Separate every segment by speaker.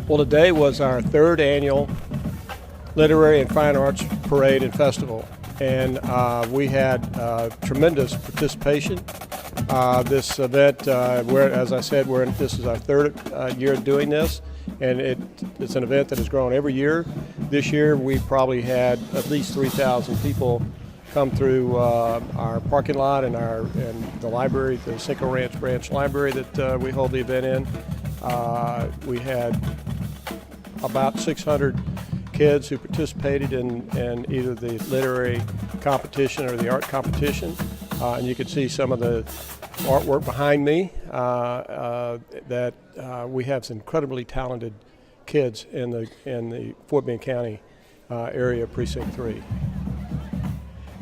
Speaker 1: Well, today was our third annual Literary and Fine Arts Parade and Festival, and we had tremendous participation. This event, as I said, this is our third year doing this, and it's an event that has grown every year. This year we probably had at least 3,000 people come through our parking lot and the library, the Cinco Ranch Branch Library that we hold the event in. We had about 600 kids who participated in either the literary competition or the art competition. And you can see some of the artwork behind me that we have some incredibly talented kids in the Fort Bend County area, Precinct 3.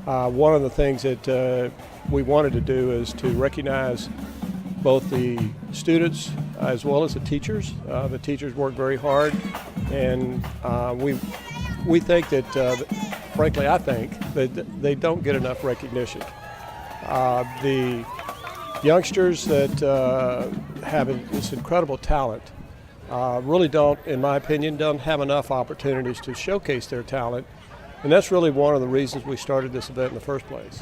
Speaker 1: One of the things that we wanted to do is to recognize both the students as well as the teachers. The teachers work very hard, and we think that, frankly, I think that they don't get enough recognition. The youngsters that have this incredible talent really don't, in my opinion, don't have enough opportunities to showcase their talent, and that's really one of the reasons we started this event in the first place.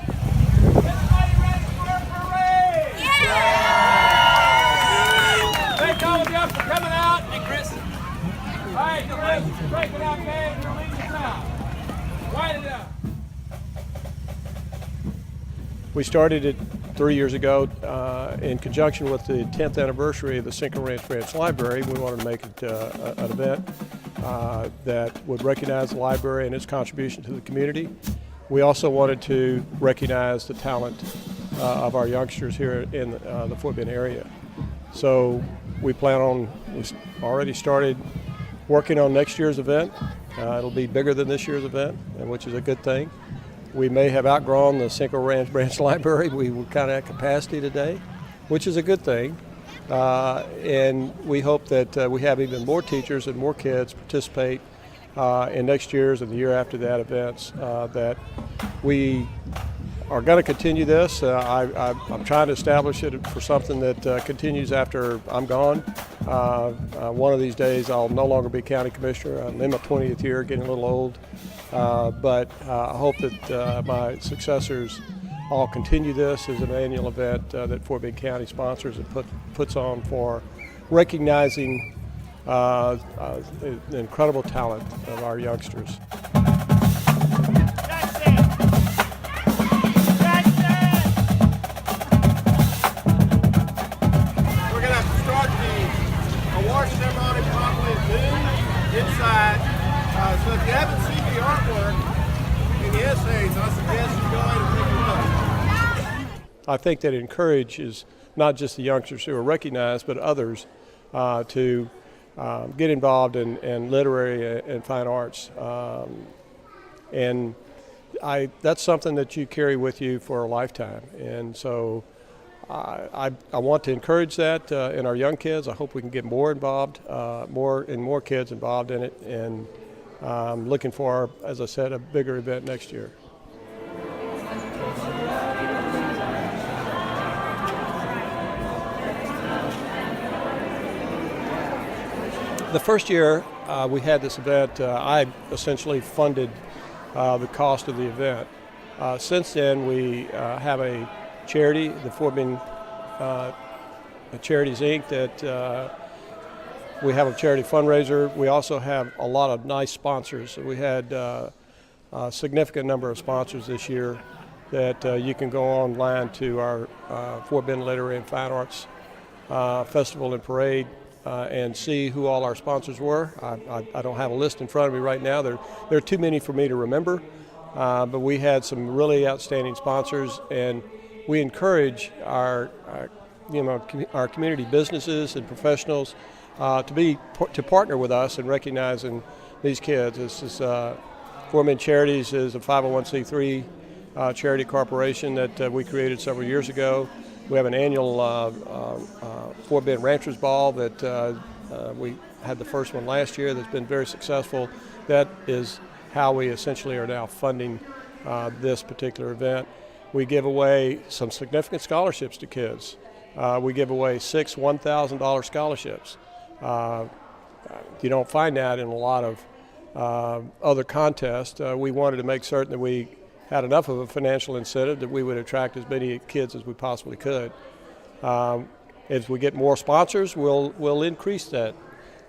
Speaker 2: Break it out, man. Release it out. Wind it up.
Speaker 1: We started it 3 years ago in conjunction with the 10th anniversary of the Cinco Ranch Branch Library. We wanted to make it an event that would recognize the library and its contribution to the community. We also wanted to recognize the talent of our youngsters here in the Fort Bend area. So we already started working on next year's event. It'll be bigger than this year's event, which is a good thing. We may have outgrown the Cinco Ranch Branch Library. We were kind of at capacity today, which is a good thing. And we hope that we have even more teachers and more kids participate in next year's and the year after that events, that we are going to continue this. I'm trying to establish it for something that continues after I'm gone. One of these days I'll no longer be county commissioner. I'm in my 20th year, getting a little old, but I hope that my successors all continue this as an annual event that Fort Bend County sponsors and puts on for recognizing the incredible talent of our youngsters.
Speaker 3: Ceremony probably at noon inside. So if you haven't seen the artwork and the essays, I suggest you go ahead and take a look.
Speaker 1: I think that it encourages not just the youngsters who are recognized, but others to get involved in literary and fine arts. And that's something that you carry with you for a lifetime. And so I want to encourage that in our young kids. I hope we can get more involved, more kids involved in it, and I'm looking for, as I said, a bigger event next year. The first year we had this event, I essentially funded the cost of the event. Since then, we have a charity, the Fort Bend Charities Inc., that we have a charity fundraiser. We also have a lot of nice sponsors. We had a significant number of sponsors this year that you can go online to our Fort Bend Literary and Fine Arts Festival and Parade and see who all our sponsors were. I don't have a list in front of me right now. There are too many for me to remember, but we had some really outstanding sponsors, and we encourage our community businesses and professionals to partner with us in recognizing these kids. This is Fort Bend Charities is a 501c3 charity corporation that we created several years ago. We have an annual Fort Bend Ranchers Ball that we had the first one last year that's been very successful. That is how we essentially are now funding this particular event. We give away some significant scholarships to kids. We give away 6 $1,000 scholarships. You don't find that in a lot of other contests. We wanted to make certain that we had enough of a financial incentive that we would attract as many kids as we possibly could. As we get more sponsors, we'll increase that.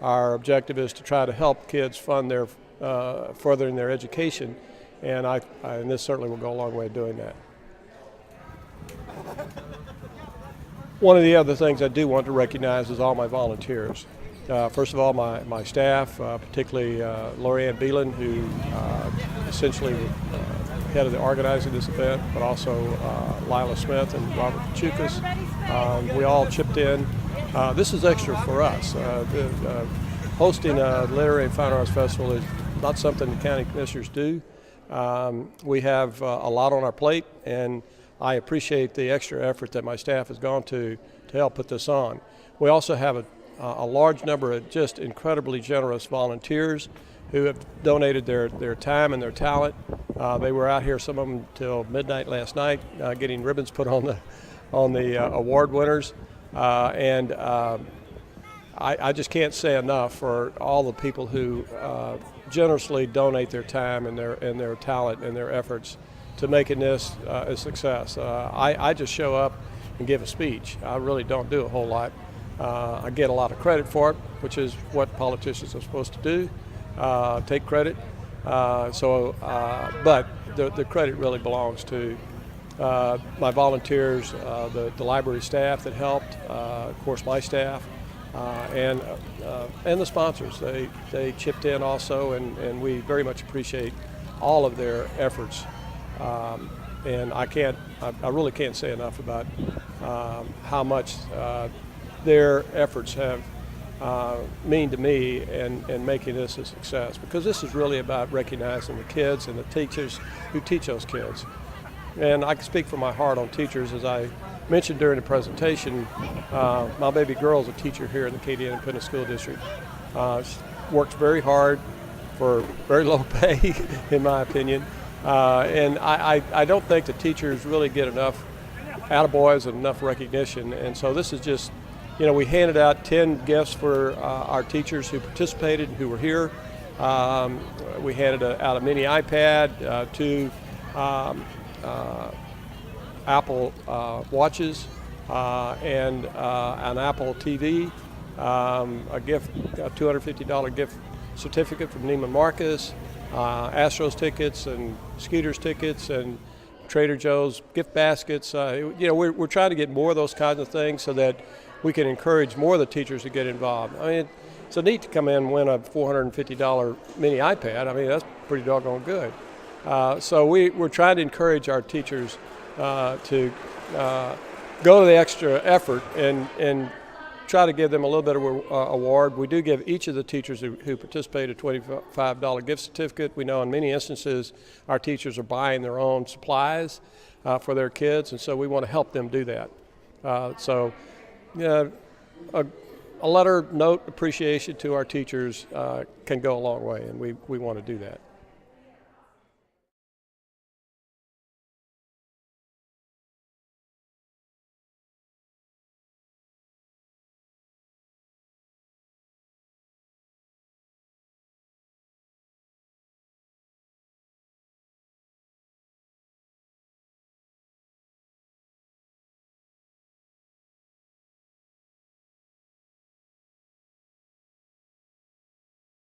Speaker 1: Our objective is to try to help kids fund their furthering their education, and and this certainly will go a long way of doing that. One of the other things I do want to recognize is all my volunteers. First of all, my staff, particularly Lorianne Beelan, who essentially head of the organizing this event, but also Lila Smith and Robert Pachukas. We all chipped in. This is extra for us. Hosting a Literary and Fine Arts Festival is not something the county commissioners do. We have a lot on our plate, and I appreciate the extra effort that my staff has gone to help put this on. We also have a large number of just incredibly generous volunteers who have donated their time and their talent. They were out here, some of them till midnight last night, getting ribbons put on the award winners. I just can't say enough for all the people who generously donate their time and their talent and their efforts to making this a success. I just show up and give a speech. I really don't do a whole lot. I get a lot of credit for it, which is what politicians are supposed to do, take credit. But the credit really belongs to my volunteers, the library staff that helped, of course my staff, and the sponsors. They chipped in also, and we very much appreciate all of their efforts. And I really can't say enough about how much their efforts have mean to me and making this a success, because this is really about recognizing the kids and the teachers who teach those kids. And I can speak from my heart on teachers. As I mentioned during the presentation, my baby girl is a teacher here in the Katy Independent School District. She works very hard for very low pay, in my opinion. And I don't think the teachers really get enough attaboys and enough recognition. And so this is just, we handed out 10 gifts for our teachers who participated and who were here. We handed out a mini iPad, 2 Apple watches, and an Apple TV, a $250 gift certificate from Neiman Marcus, Astros tickets and Skeeters tickets and Trader Joe's gift baskets. We're trying to get more of those kinds of things so that we can encourage more of the teachers to get involved. I mean, it's neat to come in and win a $450 mini iPad. I mean, that's pretty doggone good. So we're trying to encourage our teachers to go to the extra effort and try to give them a little bit of an award. We do give each of the teachers who participate a $25 gift certificate. We know in many instances our teachers are buying their own supplies for their kids, and so we want to help them do that. A letter, note, appreciation to our teachers can go a long way, and we want to do that.